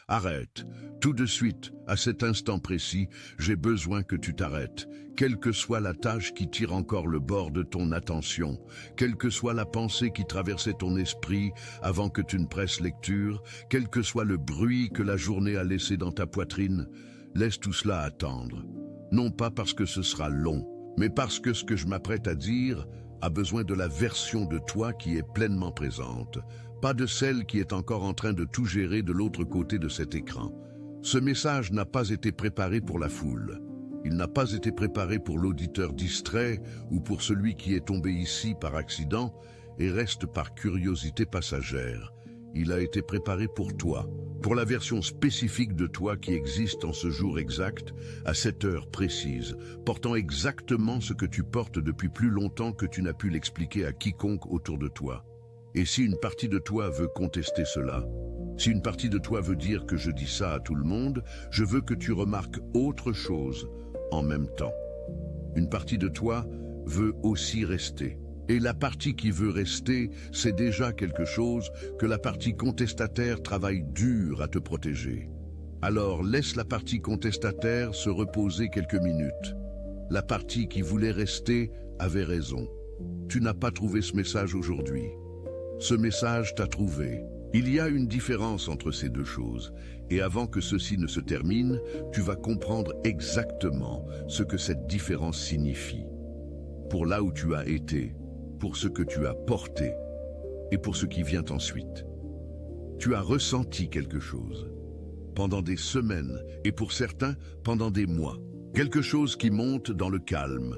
Arrête. Tout de suite, à cet instant précis, j'ai besoin que tu t'arrêtes. Quelle que soit la tâche qui tire encore le bord de ton attention, quelle que soit la pensée qui traversait ton esprit avant que tu ne presses lecture, quel que soit le bruit que la journée a laissé dans ta poitrine, laisse tout cela attendre. Non pas parce que ce sera long, mais parce que ce que je m'apprête à dire a besoin de la version de toi qui est pleinement présente, pas de celle qui est encore en train de tout gérer de l'autre côté de cet écran. Ce message n'a pas été préparé pour la foule. Il n'a pas été préparé pour l'auditeur distrait ou pour celui qui est tombé ici par accident et reste par curiosité passagère. Il a été préparé pour toi, pour la version spécifique de toi qui existe en ce jour exact, à cette heure précise, portant exactement ce que tu portes depuis plus longtemps que tu n'as pu l'expliquer à quiconque autour de toi. Et si une partie de toi veut contester cela, si une partie de toi veut dire que je dis ça à tout le monde, je veux que tu remarques autre chose en même temps. Une partie de toi veut aussi rester. Et la partie qui veut rester, c'est déjà quelque chose que la partie contestataire travaille dur à te protéger. Alors laisse la partie contestataire se reposer quelques minutes. La partie qui voulait rester avait raison. Tu n'as pas trouvé ce message aujourd'hui. Ce message t'a trouvé. Il y a une différence entre ces deux choses, et avant que ceci ne se termine, tu vas comprendre exactement ce que cette différence signifie. Pour là où tu as été, pour ce que tu as porté, et pour ce qui vient ensuite. Tu as ressenti quelque chose, pendant des semaines, et pour certains, pendant des mois. Quelque chose qui monte dans le calme,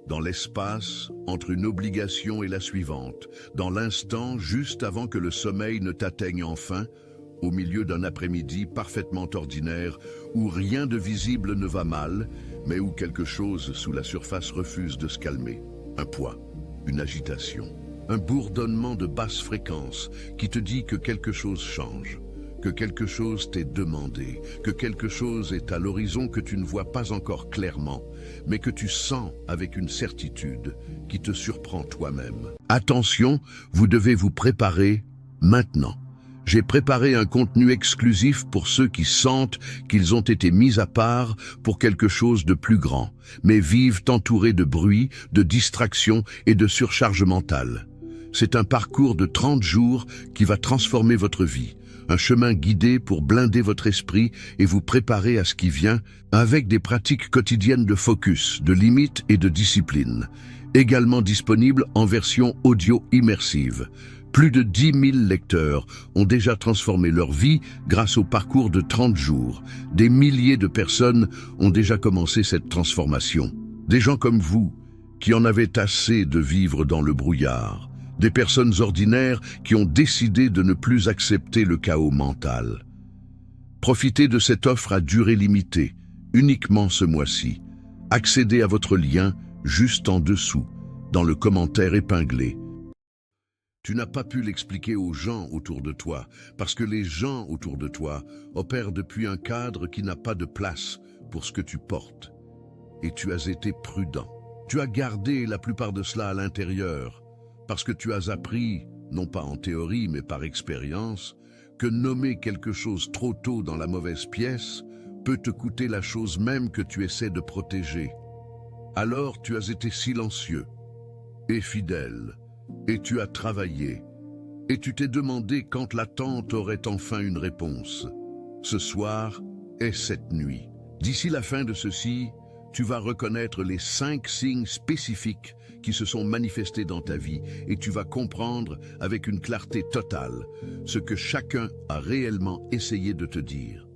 dans l'espace entre une obligation et la suivante, dans l'instant juste avant que le sommeil ne t'atteigne enfin, au milieu d'un après-midi parfaitement ordinaire, où rien de visible ne va mal, mais où quelque chose sous la surface refuse de se calmer. Un poids, une agitation, un bourdonnement de basse fréquence qui te dit que quelque chose change, que quelque chose t'est demandé, que quelque chose est à l'horizon que tu ne vois pas encore clairement, mais que tu sens avec une certitude qui te surprend toi-même. Attention, vous devez vous préparer maintenant. J'ai préparé un contenu exclusif pour ceux qui sentent qu'ils ont été mis à part pour quelque chose de plus grand, mais vivent entourés de bruit, de distractions et de surcharge mentale. C'est un parcours de 30 jours qui va transformer votre vie. Un chemin guidé pour blinder votre esprit et vous préparer à ce qui vient avec des pratiques quotidiennes de focus, de limites et de discipline. Également disponible en version audio immersive. Plus de 10 000 lecteurs ont déjà transformé leur vie grâce au parcours de 30 jours. Des milliers de personnes ont déjà commencé cette transformation. Des gens comme vous, qui en avaient assez de vivre dans le brouillard. Des personnes ordinaires qui ont décidé de ne plus accepter le chaos mental. Profitez de cette offre à durée limitée, uniquement ce mois-ci. Accédez à votre lien juste en dessous, dans le commentaire épinglé. Tu n'as pas pu l'expliquer aux gens autour de toi, parce que les gens autour de toi opèrent depuis un cadre qui n'a pas de place pour ce que tu portes. Et tu as été prudent. Tu as gardé la plupart de cela à l'intérieur, parce que tu as appris, non pas en théorie mais par expérience, que nommer quelque chose trop tôt dans la mauvaise pièce peut te coûter la chose même que tu essaies de protéger. Alors tu as été silencieux et fidèle, et tu as travaillé, et tu t'es demandé quand l'attente aurait enfin une réponse. Ce soir est cette nuit. D'ici la fin de ceci, tu vas reconnaître les 5 signes spécifiques qui se sont manifestés dans ta vie et tu vas comprendre avec une clarté totale ce que chacun a réellement essayé de te dire.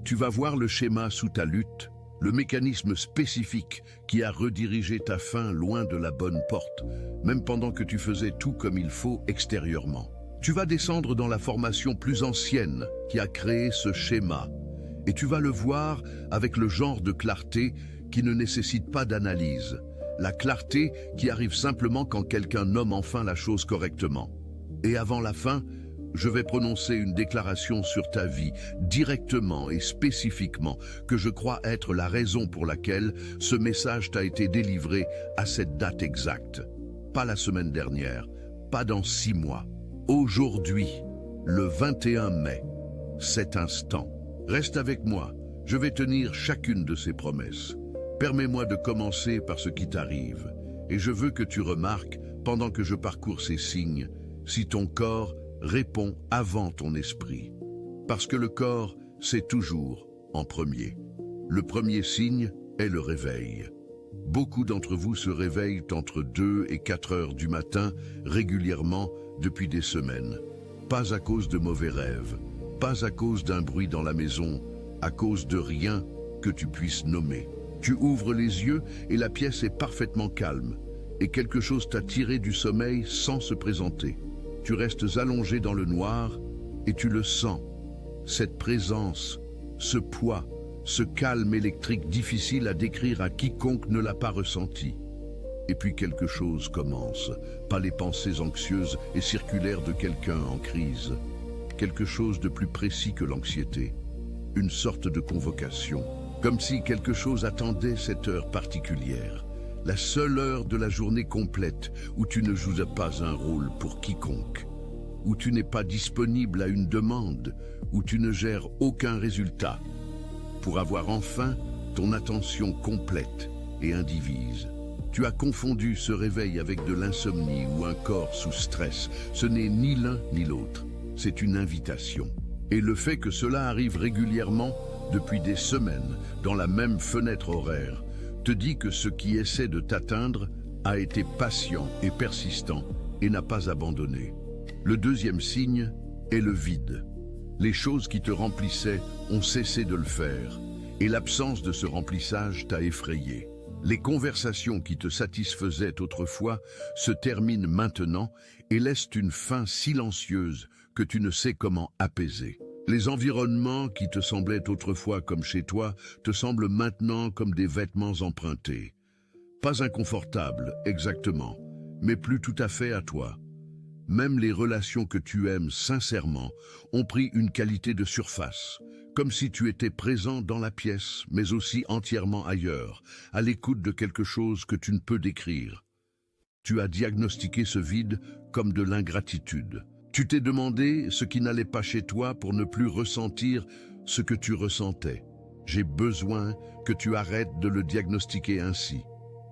Tu vas voir le schéma sous ta lutte, le mécanisme spécifique qui a redirigé ta fin loin de la bonne porte, même pendant que tu faisais tout comme il faut extérieurement. Tu vas descendre dans la formation plus ancienne qui a créé ce schéma et tu vas le voir avec le genre de clarté qui ne nécessite pas d'analyse. La clarté qui arrive simplement quand quelqu'un nomme enfin la chose correctement. Et avant la fin, je vais prononcer une déclaration sur ta vie, directement et spécifiquement, que je crois être la raison pour laquelle ce message t'a été délivré à cette date exacte. Pas la semaine dernière, pas dans 6 mois. Aujourd'hui, le 21 mai, cet instant. Reste avec moi, je vais tenir chacune de ces promesses. Permets-moi de commencer par ce qui t'arrive, et je veux que tu remarques, pendant que je parcours ces signes, si ton corps répond avant ton esprit. Parce que le corps, c'est toujours en premier. Le premier signe est le réveil. Beaucoup d'entre vous se réveillent entre 2 et 4 heures du matin régulièrement depuis des semaines. Pas à cause de mauvais rêves, pas à cause d'un bruit dans la maison, à cause de rien que tu puisses nommer. Tu ouvres les yeux et la pièce est parfaitement calme, et quelque chose t'a tiré du sommeil sans se présenter. Tu restes allongé dans le noir et tu le sens. Cette présence, ce poids, ce calme électrique difficile à décrire à quiconque ne l'a pas ressenti. Et puis quelque chose commence, pas les pensées anxieuses et circulaires de quelqu'un en crise. Quelque chose de plus précis que l'anxiété. Une sorte de convocation. Comme si quelque chose attendait cette heure particulière. La seule heure de la journée complète où tu ne joues pas un rôle pour quiconque. Où tu n'es pas disponible à une demande, où tu ne gères aucun résultat. Pour avoir enfin ton attention complète et indivise. Tu as confondu ce réveil avec de l'insomnie ou un corps sous stress. Ce n'est ni l'un ni l'autre. C'est une invitation. Et le fait que cela arrive régulièrement, depuis des semaines, dans la même fenêtre horaire, te dit que ce qui essaie de t'atteindre a été patient et persistant et n'a pas abandonné. Le deuxième signe est le vide. Les choses qui te remplissaient ont cessé de le faire, et l'absence de ce remplissage t'a effrayé. Les conversations qui te satisfaisaient autrefois se terminent maintenant et laissent une faim silencieuse que tu ne sais comment apaiser. Les environnements qui te semblaient autrefois comme chez toi te semblent maintenant comme des vêtements empruntés. Pas inconfortables, exactement, mais plus tout à fait à toi. Même les relations que tu aimes sincèrement ont pris une qualité de surface, comme si tu étais présent dans la pièce, mais aussi entièrement ailleurs, à l'écoute de quelque chose que tu ne peux décrire. Tu as diagnostiqué ce vide comme de l'ingratitude. Tu t'es demandé ce qui n'allait pas chez toi pour ne plus ressentir ce que tu ressentais. J'ai besoin que tu arrêtes de le diagnostiquer ainsi.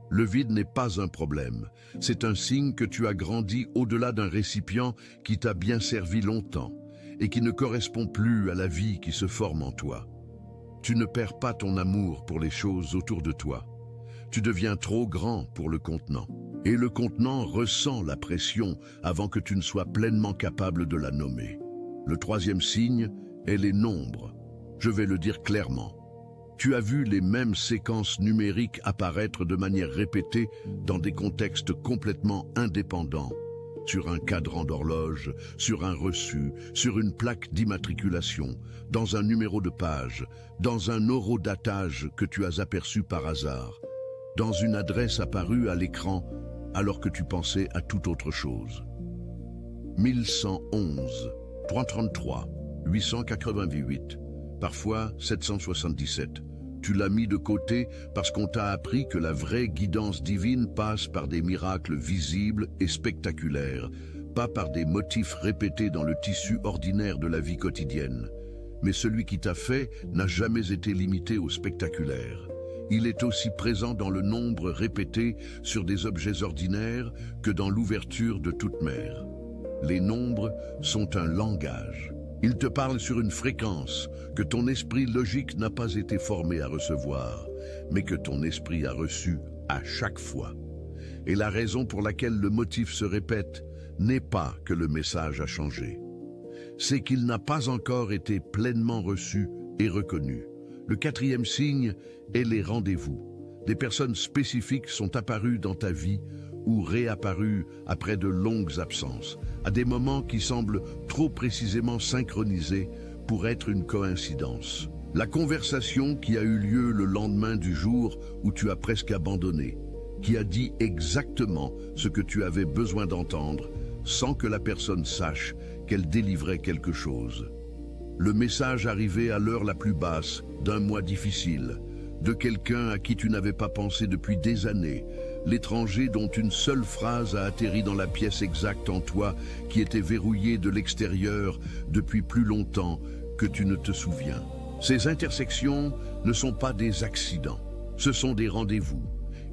Le vide n'est pas un problème. C'est un signe que tu as grandi au-delà d'un récipient qui t'a bien servi longtemps et qui ne correspond plus à la vie qui se forme en toi. Tu ne perds pas ton amour pour les choses autour de toi. Tu deviens trop grand pour le contenant. Et le contenant ressent la pression avant que tu ne sois pleinement capable de la nommer. Le troisième signe est les nombres. Je vais le dire clairement. Tu as vu les mêmes séquences numériques apparaître de manière répétée dans des contextes complètement indépendants. Sur un cadran d'horloge, sur un reçu, sur une plaque d'immatriculation, dans un numéro de page, dans un horodatage que tu as aperçu par hasard, dans une adresse apparue à l'écran alors que tu pensais à toute autre chose. 1111, 333, 888, parfois 777. Tu l'as mis de côté parce qu'on t'a appris que la vraie guidance divine passe par des miracles visibles et spectaculaires, pas par des motifs répétés dans le tissu ordinaire de la vie quotidienne. Mais celui qui t'a fait n'a jamais été limité au spectaculaire. Il est aussi présent dans le nombre répété sur des objets ordinaires que dans l'ouverture de toute mer. Les nombres sont un langage. Ils te parlent sur une fréquence que ton esprit logique n'a pas été formé à recevoir, mais que ton esprit a reçu à chaque fois. Et la raison pour laquelle le motif se répète n'est pas que le message a changé. C'est qu'il n'a pas encore été pleinement reçu et reconnu. Le quatrième signe est les rendez-vous. Des personnes spécifiques sont apparues dans ta vie ou réapparues après de longues absences, à des moments qui semblent trop précisément synchronisés pour être une coïncidence. La conversation qui a eu lieu le lendemain du jour où tu as presque abandonné, qui a dit exactement ce que tu avais besoin d'entendre, sans que la personne sache qu'elle délivrait quelque chose. Le message arrivé à l'heure la plus basse d'un mois difficile, de quelqu'un à qui tu n'avais pas pensé depuis des années, l'étranger dont une seule phrase a atterri dans la pièce exacte en toi qui était verrouillée de l'extérieur depuis plus longtemps que tu ne te souviens. Ces intersections ne sont pas des accidents, ce sont des rendez-vous.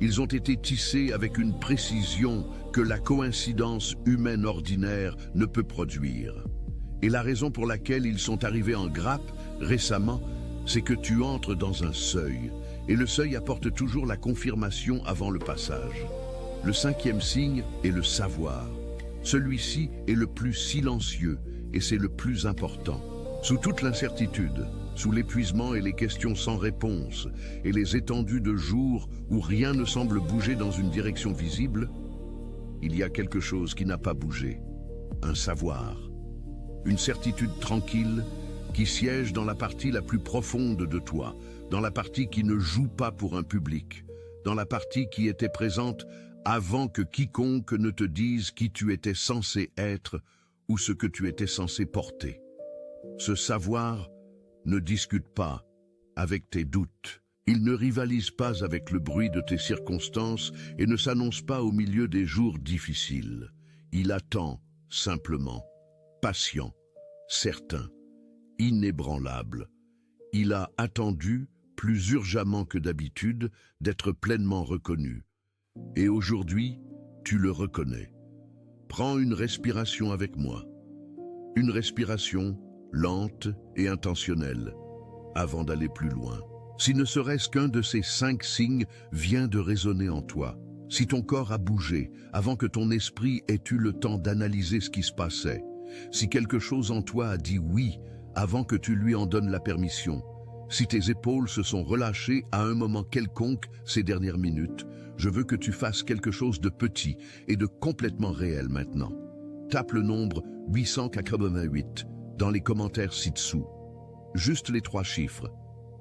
Ils ont été tissés avec une précision que la coïncidence humaine ordinaire ne peut produire. Et la raison pour laquelle ils sont arrivés en grappe récemment, c'est que tu entres dans un seuil, et le seuil apporte toujours la confirmation avant le passage. Le cinquième signe est le savoir. Celui-ci est le plus silencieux, et c'est le plus important. Sous toute l'incertitude, sous l'épuisement et les questions sans réponse, et les étendues de jours où rien ne semble bouger dans une direction visible, il y a quelque chose qui n'a pas bougé, un savoir, une certitude tranquille qui siège dans la partie la plus profonde de toi, dans la partie qui ne joue pas pour un public, dans la partie qui était présente avant que quiconque ne te dise qui tu étais censé être ou ce que tu étais censé porter. Ce savoir ne discute pas avec tes doutes. Il ne rivalise pas avec le bruit de tes circonstances et ne s'annonce pas au milieu des jours difficiles. Il attend simplement, patient, certain, inébranlable. Il a attendu, plus urgemment que d'habitude, d'être pleinement reconnu. Et aujourd'hui, tu le reconnais. Prends une respiration avec moi. Une respiration lente et intentionnelle, avant d'aller plus loin. Si ne serait-ce qu'un de ces 5 signes vient de résonner en toi, si ton corps a bougé avant que ton esprit ait eu le temps d'analyser ce qui se passait, si quelque chose en toi a dit oui avant que tu lui en donnes la permission, si tes épaules se sont relâchées à un moment quelconque ces dernières minutes, je veux que tu fasses quelque chose de petit et de complètement réel maintenant. Tape le nombre 888 dans les commentaires ci-dessous. Juste les 3 chiffres.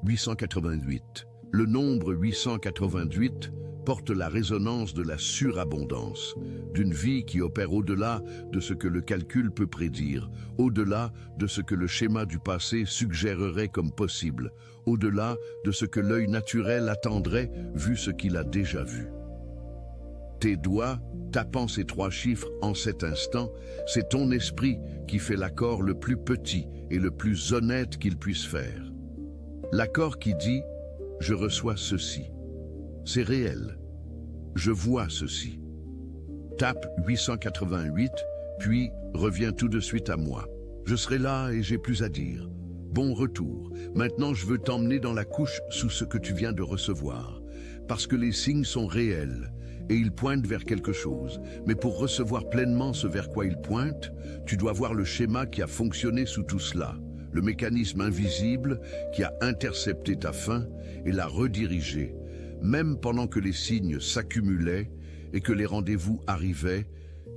888. Le nombre 888 porte la résonance de la surabondance, d'une vie qui opère au-delà de ce que le calcul peut prédire, au-delà de ce que le schéma du passé suggérerait comme possible, au-delà de ce que l'œil naturel attendrait vu ce qu'il a déjà vu. Tes doigts, tapant ces 3 chiffres en cet instant, c'est ton esprit qui fait l'accord le plus petit et le plus honnête qu'il puisse faire. L'accord qui dit « Je reçois ceci ». C'est réel. Je vois ceci. Tape 888, puis reviens tout de suite à moi. Je serai là et j'ai plus à dire. Bon retour. Maintenant, je veux t'emmener dans la couche sous ce que tu viens de recevoir. Parce que les signes sont réels et ils pointent vers quelque chose. Mais pour recevoir pleinement ce vers quoi ils pointent, tu dois voir le schéma qui a fonctionné sous tout cela. Le mécanisme invisible qui a intercepté ta faim et l'a redirigé, même pendant que les signes s'accumulaient et que les rendez-vous arrivaient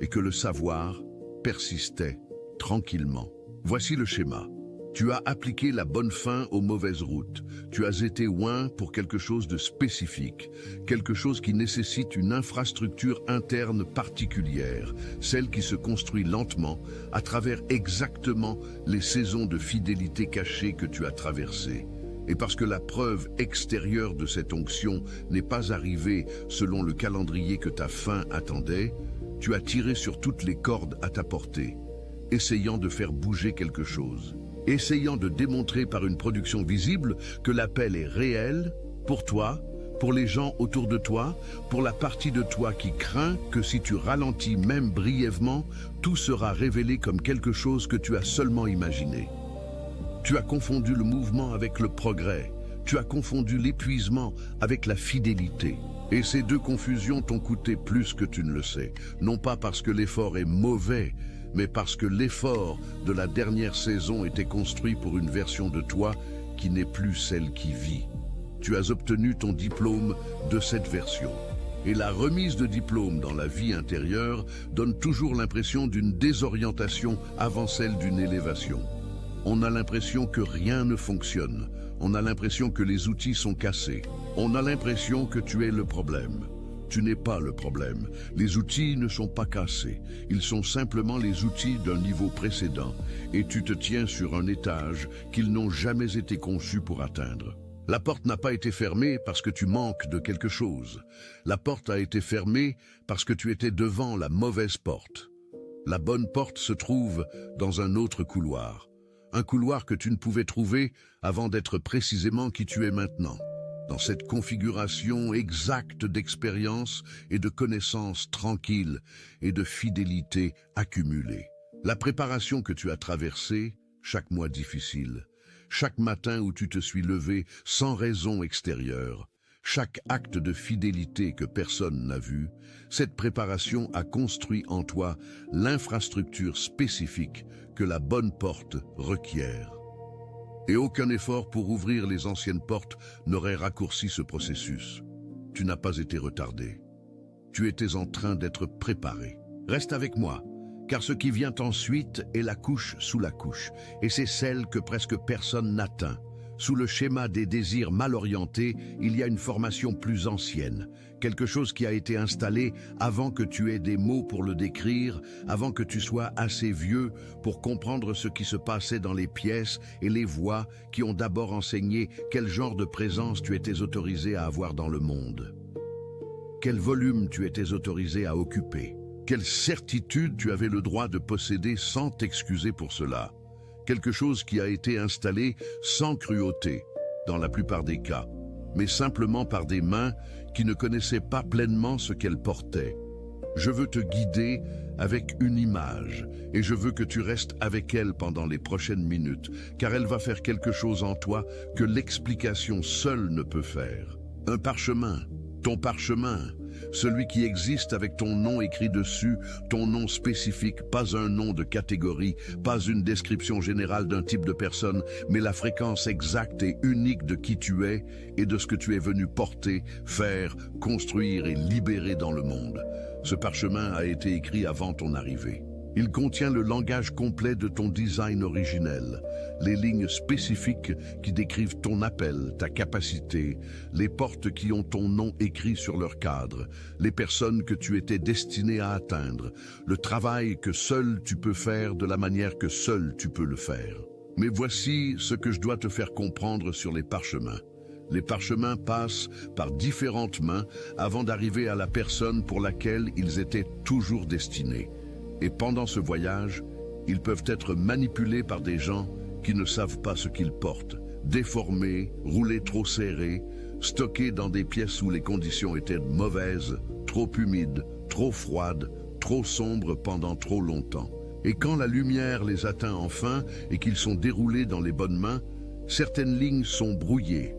et que le savoir persistait tranquillement. Voici le schéma. Tu as appliqué la bonne fin aux mauvaises routes. Tu as été oint pour quelque chose de spécifique, quelque chose qui nécessite une infrastructure interne particulière, celle qui se construit lentement à travers exactement les saisons de fidélité cachées que tu as traversées. Et parce que la preuve extérieure de cette onction n'est pas arrivée selon le calendrier que ta faim attendait, tu as tiré sur toutes les cordes à ta portée, essayant de faire bouger quelque chose. Essayant de démontrer par une production visible que l'appel est réel pour toi, pour les gens autour de toi, pour la partie de toi qui craint que si tu ralentis même brièvement, tout sera révélé comme quelque chose que tu as seulement imaginé. Tu as confondu le mouvement avec le progrès, tu as confondu l'épuisement avec la fidélité. Et ces 2 confusions t'ont coûté plus que tu ne le sais, non pas parce que l'effort est mauvais, mais parce que l'effort de la dernière saison était construit pour une version de toi qui n'est plus celle qui vit. Tu as obtenu ton diplôme de cette version. Et la remise de diplôme dans la vie intérieure donne toujours l'impression d'une désorientation avant celle d'une élévation. On a l'impression que rien ne fonctionne. On a l'impression que les outils sont cassés. On a l'impression que tu es le problème. Tu n'es pas le problème. Les outils ne sont pas cassés. Ils sont simplement les outils d'un niveau précédent et tu te tiens sur un étage qu'ils n'ont jamais été conçus pour atteindre. La porte n'a pas été fermée parce que tu manques de quelque chose. La porte a été fermée parce que tu étais devant la mauvaise porte. La bonne porte se trouve dans un autre couloir. un couloir que tu ne pouvais trouver avant d'être précisément qui tu es maintenant, dans cette configuration exacte d'expérience et de connaissances tranquilles et de fidélité accumulée. La préparation que tu as traversée, chaque mois difficile, chaque matin où tu te suis levé sans raison extérieure, chaque acte de fidélité que personne n'a vu, cette préparation a construit en toi l'infrastructure spécifique que la bonne porte requiert. Et aucun effort pour ouvrir les anciennes portes n'aurait raccourci ce processus. Tu n'as pas été retardé. Tu étais en train d'être préparé. Reste avec moi, car ce qui vient ensuite est la couche sous la couche, et c'est celle que presque personne n'atteint. Sous le schéma des désirs mal orientés, il y a une formation plus ancienne, quelque chose qui a été installé avant que tu aies des mots pour le décrire, avant que tu sois assez vieux pour comprendre ce qui se passait dans les pièces et les voix qui ont d'abord enseigné quel genre de présence tu étais autorisé à avoir dans le monde. Quel volume tu étais autorisé à occuper. Quelle certitude tu avais le droit de posséder sans t'excuser pour cela. Quelque chose qui a été installé sans cruauté, dans la plupart des cas, mais simplement par des mains qui ne connaissaient pas pleinement ce qu'elles portaient. Je veux te guider avec une image, et je veux que tu restes avec elle pendant les prochaines minutes, car elle va faire quelque chose en toi que l'explication seule ne peut faire. Un parchemin, ton parchemin, celui qui existe avec ton nom écrit dessus, ton nom spécifique, pas un nom de catégorie, pas une description générale d'un type de personne, mais la fréquence exacte et unique de qui tu es et de ce que tu es venu porter, faire, construire et libérer dans le monde. Ce parchemin a été écrit avant ton arrivée. Il contient le langage complet de ton design originel, les lignes spécifiques qui décrivent ton appel, ta capacité, les portes qui ont ton nom écrit sur leur cadre, les personnes que tu étais destiné à atteindre, le travail que seul tu peux faire de la manière que seul tu peux le faire. Mais voici ce que je dois te faire comprendre sur les parchemins. Les parchemins passent par différentes mains avant d'arriver à la personne pour laquelle ils étaient toujours destinés. Et pendant ce voyage, ils peuvent être manipulés par des gens qui ne savent pas ce qu'ils portent, déformés, roulés trop serrés, stockés dans des pièces où les conditions étaient mauvaises, trop humides, trop froides, trop sombres pendant trop longtemps. Et quand la lumière les atteint enfin et qu'ils sont déroulés dans les bonnes mains, certaines lignes sont brouillées,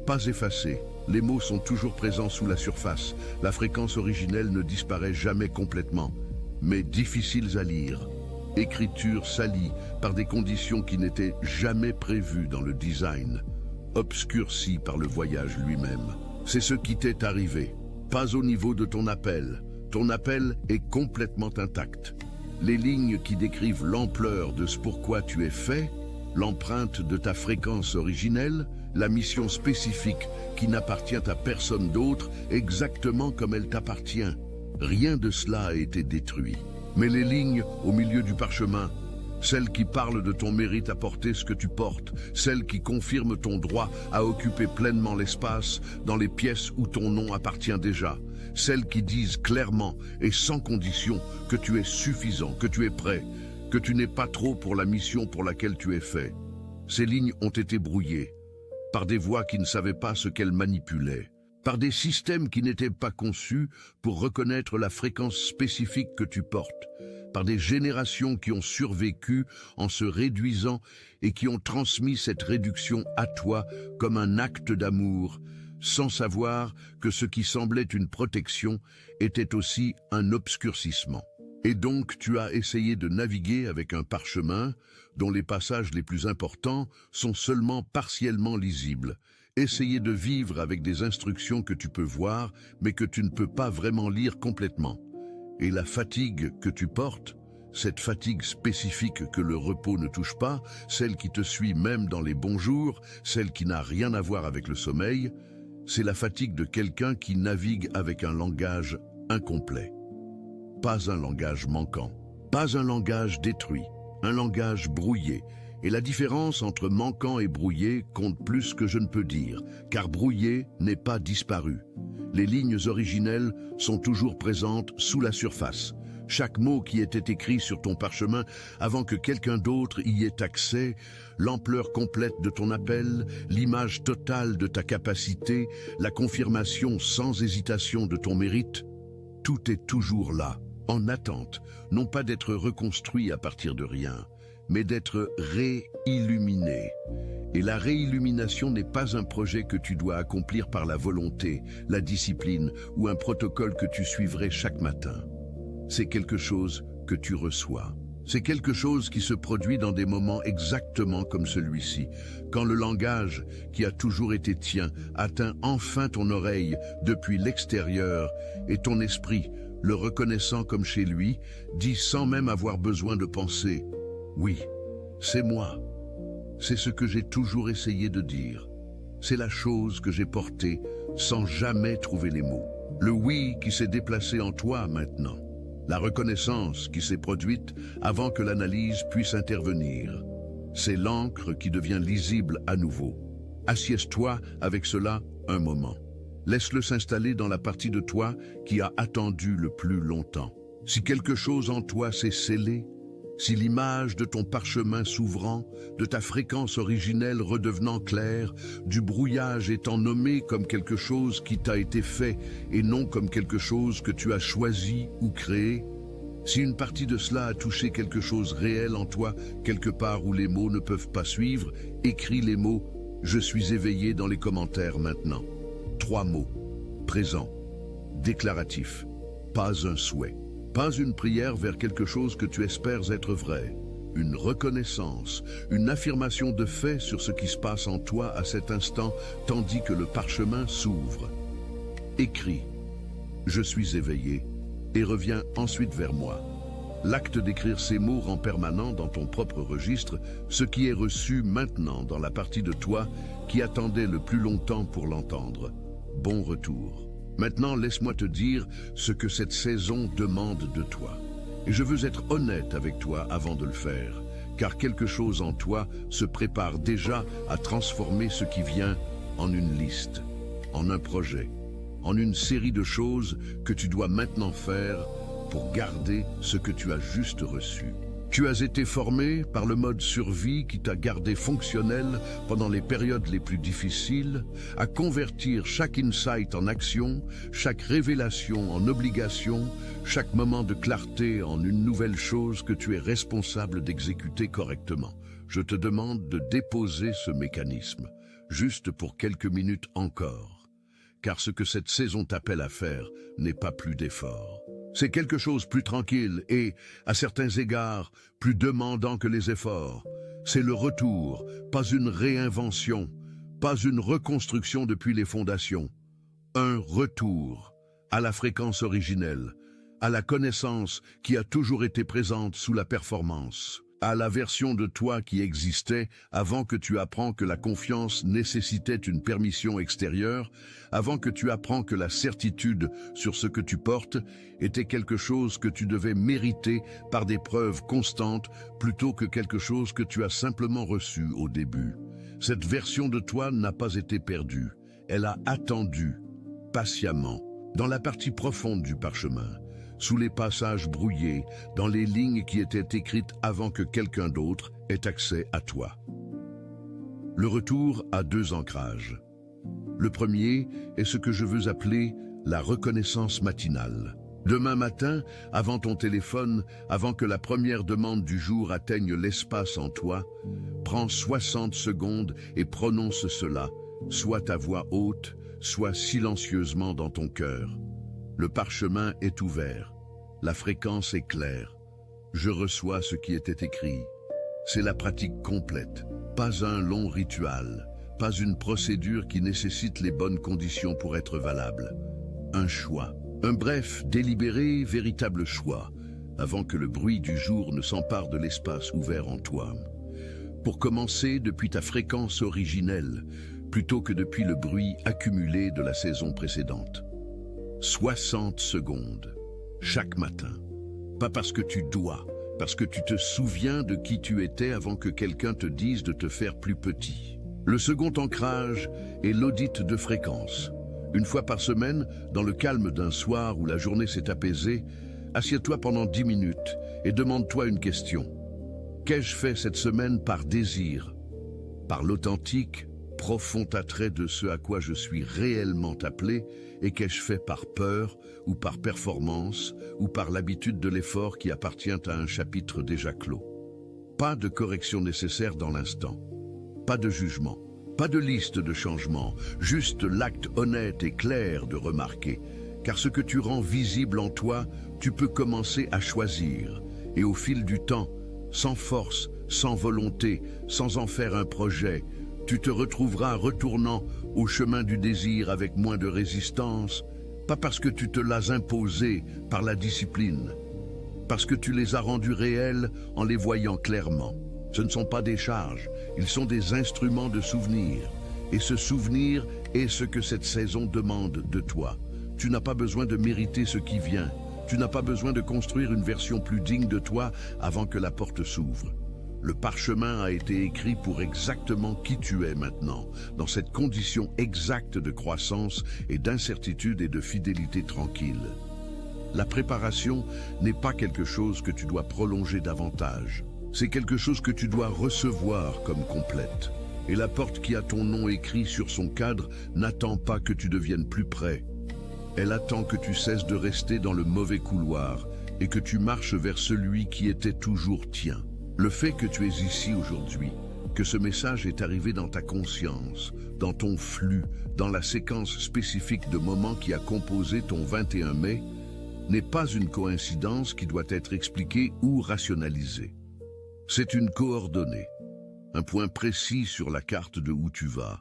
pas effacées. Les mots sont toujours présents sous la surface. La fréquence originelle ne disparaît jamais complètement, mais difficiles à lire. Écriture salie par des conditions qui n'étaient jamais prévues dans le design, obscurcie par le voyage lui-même. C'est ce qui t'est arrivé, pas au niveau de ton appel. Ton appel est complètement intact. Les lignes qui décrivent l'ampleur de ce pourquoi tu es fait, l'empreinte de ta fréquence originelle, la mission spécifique qui n'appartient à personne d'autre exactement comme elle t'appartient. Rien de cela a été détruit. Mais les lignes au milieu du parchemin, celles qui parlent de ton mérite à porter ce que tu portes, celles qui confirment ton droit à occuper pleinement l'espace dans les pièces où ton nom appartient déjà, celles qui disent clairement et sans condition que tu es suffisant, que tu es prêt, que tu n'es pas trop pour la mission pour laquelle tu es fait. Ces lignes ont été brouillées par des voix qui ne savaient pas ce qu'elles manipulaient, par des systèmes qui n'étaient pas conçus pour reconnaître la fréquence spécifique que tu portes, par des générations qui ont survécu en se réduisant et qui ont transmis cette réduction à toi comme un acte d'amour, sans savoir que ce qui semblait une protection était aussi un obscurcissement. Et donc tu as essayé de naviguer avec un parchemin dont les passages les plus importants sont seulement partiellement lisibles. Essayer de vivre avec des instructions que tu peux voir, mais que tu ne peux pas vraiment lire complètement. Et la fatigue que tu portes, cette fatigue spécifique que le repos ne touche pas, celle qui te suit même dans les bons jours, celle qui n'a rien à voir avec le sommeil, c'est la fatigue de quelqu'un qui navigue avec un langage incomplet. Pas un langage manquant, pas un langage détruit, un langage brouillé. Et la différence entre manquant et brouillé compte plus que je ne peux dire, car brouillé n'est pas disparu. Les lignes originelles sont toujours présentes sous la surface. chaque mot qui était écrit sur ton parchemin avant que quelqu'un d'autre y ait accès, l'ampleur complète de ton appel, l'image totale de ta capacité, la confirmation sans hésitation de ton mérite, tout est toujours là, en attente, non pas d'être reconstruit à partir de rien, mais d'être réilluminé. Et la réillumination n'est pas un projet que tu dois accomplir par la volonté, la discipline ou un protocole que tu suivrais chaque matin. C'est quelque chose que tu reçois. C'est quelque chose qui se produit dans des moments exactement comme celui-ci, quand le langage, qui a toujours été tien, atteint enfin ton oreille depuis l'extérieur et ton esprit, le reconnaissant comme chez lui, dit sans même avoir besoin de penser « Oui, c'est moi ». C'est ce que j'ai toujours essayé de dire. C'est la chose que j'ai portée sans jamais trouver les mots. Le oui qui s'est déplacé en toi maintenant. La reconnaissance qui s'est produite avant que l'analyse puisse intervenir. C'est l'encre qui devient lisible à nouveau. Assieds-toi avec cela un moment. Laisse-le s'installer dans la partie de toi qui a attendu le plus longtemps. Si quelque chose en toi s'est scellé, si l'image de ton parchemin s'ouvrant, de ta fréquence originelle redevenant claire, du brouillage étant nommé comme quelque chose qui t'a été fait et non comme quelque chose que tu as choisi ou créé, si une partie de cela a touché quelque chose réel en toi, quelque part où les mots ne peuvent pas suivre, écris les mots « Je suis éveillé » dans les commentaires maintenant. 3 mots. Présent. Déclaratif. Pas un souhait. Pas une prière vers quelque chose que tu espères être vrai. Une reconnaissance, une affirmation de fait sur ce qui se passe en toi à cet instant, tandis que le parchemin s'ouvre. Écris « Je suis éveillé » et reviens ensuite vers moi. L'acte d'écrire ces mots rend permanent dans ton propre registre ce qui est reçu maintenant dans la partie de toi qui attendait le plus longtemps pour l'entendre. Bon retour. Maintenant, laisse-moi te dire ce que cette saison demande de toi. Et je veux être honnête avec toi avant de le faire, car quelque chose en toi se prépare déjà à transformer ce qui vient en une liste, en un projet, en une série de choses que tu dois maintenant faire pour garder ce que tu as juste reçu. Tu as été formé par le mode survie qui t'a gardé fonctionnel pendant les périodes les plus difficiles, à convertir chaque insight en action, chaque révélation en obligation, chaque moment de clarté en une nouvelle chose que tu es responsable d'exécuter correctement. Je te demande de déposer ce mécanisme, juste pour quelques minutes encore, car ce que cette saison t'appelle à faire n'est pas plus d'effort. C'est quelque chose plus tranquille et, à certains égards, plus demandant que les efforts. C'est le retour, pas une réinvention, pas une reconstruction depuis les fondations. Un retour à la fréquence originelle, à la connaissance qui a toujours été présente sous la performance, à la version de toi qui existait avant que tu apprends que la confiance nécessitait une permission extérieure, avant que tu apprends que la certitude sur ce que tu portes était quelque chose que tu devais mériter par des preuves constantes plutôt que quelque chose que tu as simplement reçu au début. Cette version de toi n'a pas été perdue, elle a attendu, patiemment, dans la partie profonde du parchemin, sous les passages brouillés, dans les lignes qui étaient écrites avant que quelqu'un d'autre ait accès à toi. Le retour a 2 ancrages. Le premier est ce que je veux appeler la reconnaissance matinale. Demain matin, avant ton téléphone, avant que la première demande du jour atteigne l'espace en toi, prends 60 secondes et prononce cela, soit à voix haute, soit silencieusement dans ton cœur. Le parchemin est ouvert, la fréquence est claire. Je reçois ce qui était écrit. C'est la pratique complète, pas un long rituel, pas une procédure qui nécessite les bonnes conditions pour être valable. Un choix, un bref, délibéré, véritable choix, avant que le bruit du jour ne s'empare de l'espace ouvert en toi. Pour commencer depuis ta fréquence originelle, plutôt que depuis le bruit accumulé de la saison précédente. 60 secondes, chaque matin. Pas parce que tu dois, parce que tu te souviens de qui tu étais avant que quelqu'un te dise de te faire plus petit. Le second ancrage est l'audit de fréquence. Une fois par semaine, dans le calme d'un soir où la journée s'est apaisée, Assieds-toi pendant 10 minutes et demande-toi une question. Qu'ai-je fait cette semaine par désir, par l'authentique, profond attrait de ce à quoi je suis réellement appelé, et qu'ai-je fait par peur ou par performance ou par l'habitude de l'effort qui appartient à un chapitre déjà clos. Pas de correction nécessaire dans l'instant, pas de jugement, pas de liste de changements, juste l'acte honnête et clair de remarquer, car ce que tu rends visible en toi, tu peux commencer à choisir, et au fil du temps, sans force, sans volonté, sans en faire un projet, tu te retrouveras retournant au chemin du désir avec moins de résistance, pas parce que tu te l'as imposé par la discipline, parce que tu les as rendus réels en les voyant clairement. Ce ne sont pas des charges, ils sont des instruments de souvenir. Et ce souvenir est ce que cette saison demande de toi. Tu n'as pas besoin de mériter ce qui vient. Tu n'as pas besoin de construire une version plus digne de toi avant que la porte s'ouvre. Le parchemin a été écrit pour exactement qui tu es maintenant, dans cette condition exacte de croissance et d'incertitude et de fidélité tranquille. La préparation n'est pas quelque chose que tu dois prolonger davantage. C'est quelque chose que tu dois recevoir comme complète. Et la porte qui a ton nom écrit sur son cadre n'attend pas que tu deviennes plus près. Elle attend que tu cesses de rester dans le mauvais couloir et que tu marches vers celui qui était toujours tien. Le fait que tu es ici aujourd'hui, que ce message est arrivé dans ta conscience, dans ton flux, dans la séquence spécifique de moments qui a composé ton 21 mai, n'est pas une coïncidence qui doit être expliquée ou rationalisée. C'est une coordonnée, un point précis sur la carte de où tu vas.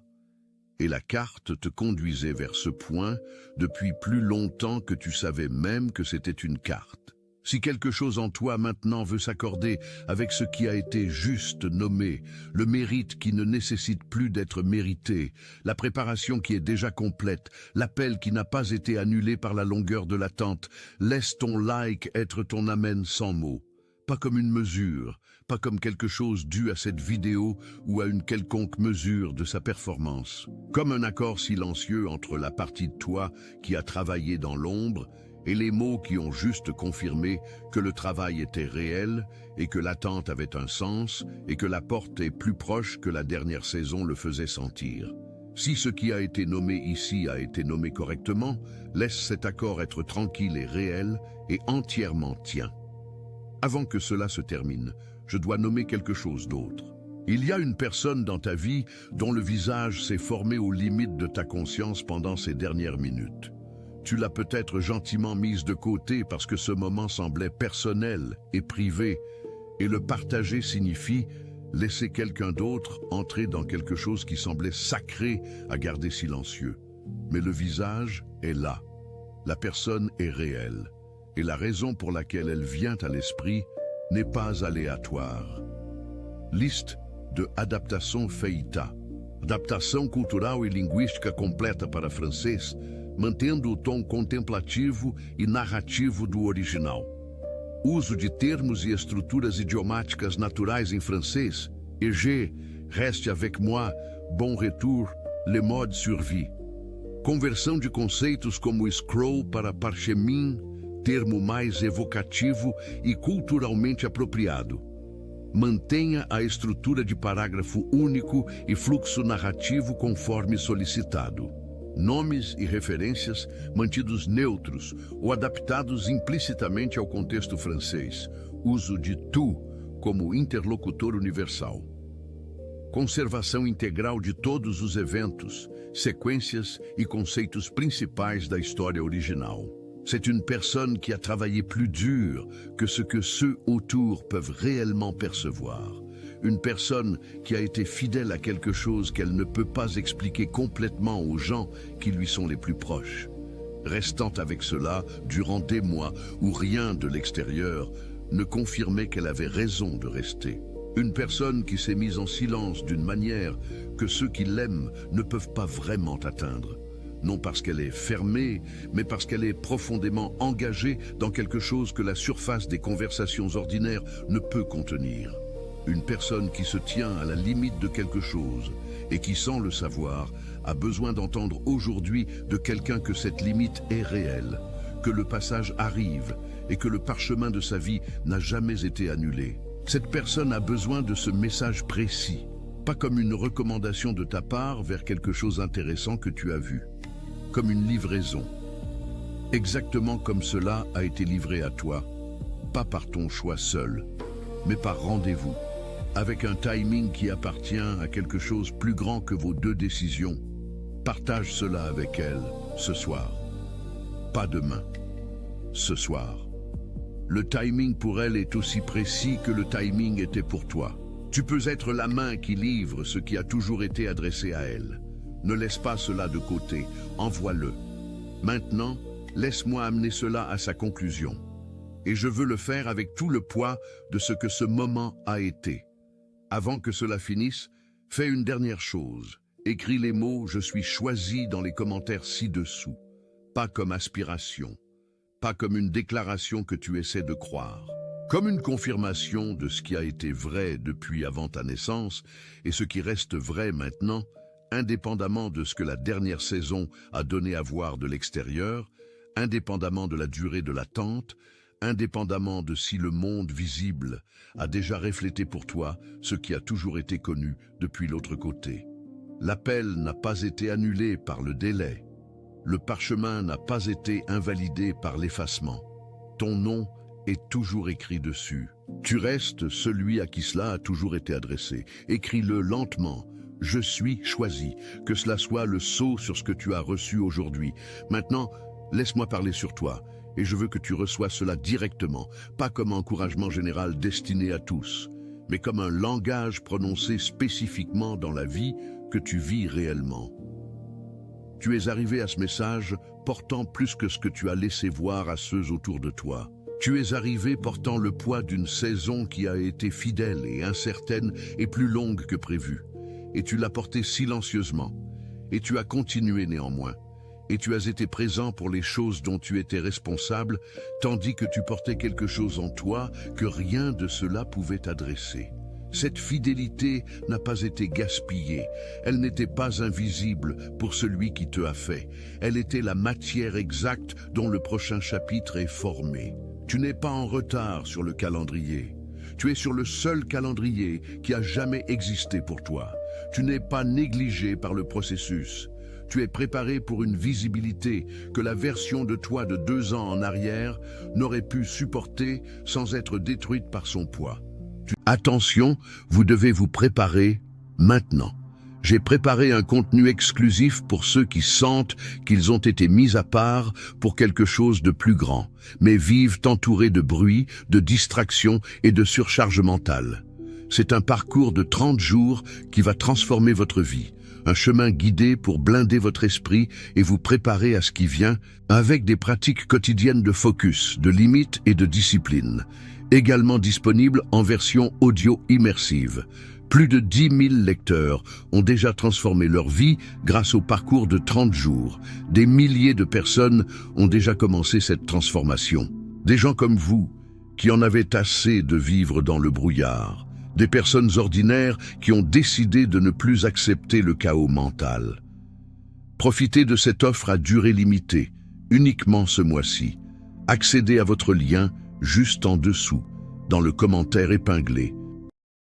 Et la carte te conduisait vers ce point depuis plus longtemps que tu savais même que c'était une carte. Si quelque chose en toi maintenant veut s'accorder avec ce qui a été juste nommé, le mérite qui ne nécessite plus d'être mérité, la préparation qui est déjà complète, l'appel qui n'a pas été annulé par la longueur de l'attente, laisse ton like être ton amen sans mots. Pas comme une mesure, pas comme quelque chose dû à cette vidéo ou à une quelconque mesure de sa performance. Comme un accord silencieux entre la partie de toi qui a travaillé dans l'ombre et les mots qui ont juste confirmé que le travail était réel et que l'attente avait un sens et que la porte est plus proche que la dernière saison le faisait sentir. Si ce qui a été nommé ici a été nommé correctement, laisse cet accord être tranquille et réel et entièrement tien. Avant que cela se termine, je dois nommer quelque chose d'autre. Il y a une personne dans ta vie dont le visage s'est formé aux limites de ta conscience pendant ces dernières minutes. Tu l'as peut-être gentiment mise de côté parce que ce moment semblait personnel et privé, et le partager signifie laisser quelqu'un d'autre entrer dans quelque chose qui semblait sacré à garder silencieux. Mais le visage est là, la personne est réelle, et la raison pour laquelle elle vient à l'esprit n'est pas aléatoire. Liste de adaptação feita. Adaptação cultural e linguística completa para francês, mantendo o tom contemplativo e narrativo do original. Uso de termos e estruturas idiomáticas naturais em francês. EG, reste avec moi, bon retour, le mode survie. Conversão de conceitos como scroll para parchemin, termo mais evocativo e culturalmente apropriado. Mantenha a estrutura de parágrafo único e fluxo narrativo conforme solicitado. Nomes e referências mantidos neutros ou adaptados implicitamente ao contexto francês. Uso de tu como interlocutor universal. Conservação integral de todos os eventos, séquences et conceitos principais da história original. C'est une personne qui a travaillé plus dur que ce que ceux autour peuvent réellement percevoir. Une personne qui a été fidèle à quelque chose qu'elle ne peut pas expliquer complètement aux gens qui lui sont les plus proches. Restant avec cela durant des mois où rien de l'extérieur ne confirmait qu'elle avait raison de rester. Une personne qui s'est mise en silence d'une manière que ceux qui l'aiment ne peuvent pas vraiment atteindre. Non parce qu'elle est fermée, mais parce qu'elle est profondément engagée dans quelque chose que la surface des conversations ordinaires ne peut contenir. Une personne qui se tient à la limite de quelque chose et qui, sans le savoir, a besoin d'entendre aujourd'hui de quelqu'un que cette limite est réelle, que le passage arrive et que le parchemin de sa vie n'a jamais été annulé. Cette personne a besoin de ce message précis, pas comme une recommandation de ta part vers quelque chose d'intéressant que tu as vu, comme une livraison. Exactement comme cela a été livré à toi, pas par ton choix seul, mais par rendez-vous, avec un timing qui appartient à quelque chose plus grand que vos deux décisions. Partage cela avec elle ce soir. Pas demain, ce soir. Le timing pour elle est aussi précis que le timing était pour toi. Tu peux être la main qui livre ce qui a toujours été adressé à elle. Ne laisse pas cela de côté, envoie-le. Maintenant, laisse-moi amener cela à sa conclusion. Et je veux le faire avec tout le poids de ce que ce moment a été. Avant que cela finisse, fais une dernière chose. Écris les mots « Je suis choisi » dans les commentaires ci-dessous. Pas comme aspiration, pas comme une déclaration que tu essaies de croire. Comme une confirmation de ce qui a été vrai depuis avant ta naissance et ce qui reste vrai maintenant, indépendamment de ce que la dernière saison a donné à voir de l'extérieur, indépendamment de la durée de l'attente, indépendamment de si le monde visible a déjà reflété pour toi ce qui a toujours été connu depuis l'autre côté. L'appel n'a pas été annulé par le délai. Le parchemin n'a pas été invalidé par l'effacement. Ton nom est toujours écrit dessus. Tu restes celui à qui cela a toujours été adressé. Écris-le lentement. Je suis choisi. Que cela soit le sceau sur ce que tu as reçu aujourd'hui. Maintenant, laisse-moi parler sur toi. Et je veux que tu reçoies cela directement, pas comme un encouragement général destiné à tous, mais comme un langage prononcé spécifiquement dans la vie que tu vis réellement. Tu es arrivé à ce message portant plus que ce que tu as laissé voir à ceux autour de toi. Tu es arrivé portant le poids d'une saison qui a été fidèle et incertaine et plus longue que prévu. Et tu l'as portée silencieusement. Et tu as continué néanmoins. Et tu as été présent pour les choses dont tu étais responsable, tandis que tu portais quelque chose en toi que rien de cela pouvait adresser. Cette fidélité n'a pas été gaspillée, elle n'était pas invisible pour celui qui te a fait. Elle était la matière exacte dont le prochain chapitre est formé. Tu n'es pas en retard sur le calendrier. Tu es sur le seul calendrier qui a jamais existé pour toi. Tu n'es pas négligé par le processus. Tu es préparé pour une visibilité que la version de toi de 2 ans en arrière n'aurait pu supporter sans être détruite par son poids. Attention, vous devez vous préparer maintenant. J'ai préparé un contenu exclusif pour ceux qui sentent qu'ils ont été mis à part pour quelque chose de plus grand, mais vivent entourés de bruit, de distractions et de surcharge mentale. C'est un parcours de 30 jours qui va transformer votre vie. Un chemin guidé pour blinder votre esprit et vous préparer à ce qui vient avec des pratiques quotidiennes de focus, de limites et de discipline. Également disponible en version audio immersive. Plus de 10 000 lecteurs ont déjà transformé leur vie grâce au parcours de 30 jours. Des milliers de personnes ont déjà commencé cette transformation. Des gens comme vous, qui en avaient assez de vivre dans le brouillard. Des personnes ordinaires qui ont décidé de ne plus accepter le chaos mental. Profitez de cette offre à durée limitée, uniquement ce mois-ci. Accédez à votre lien juste en dessous, dans le commentaire épinglé.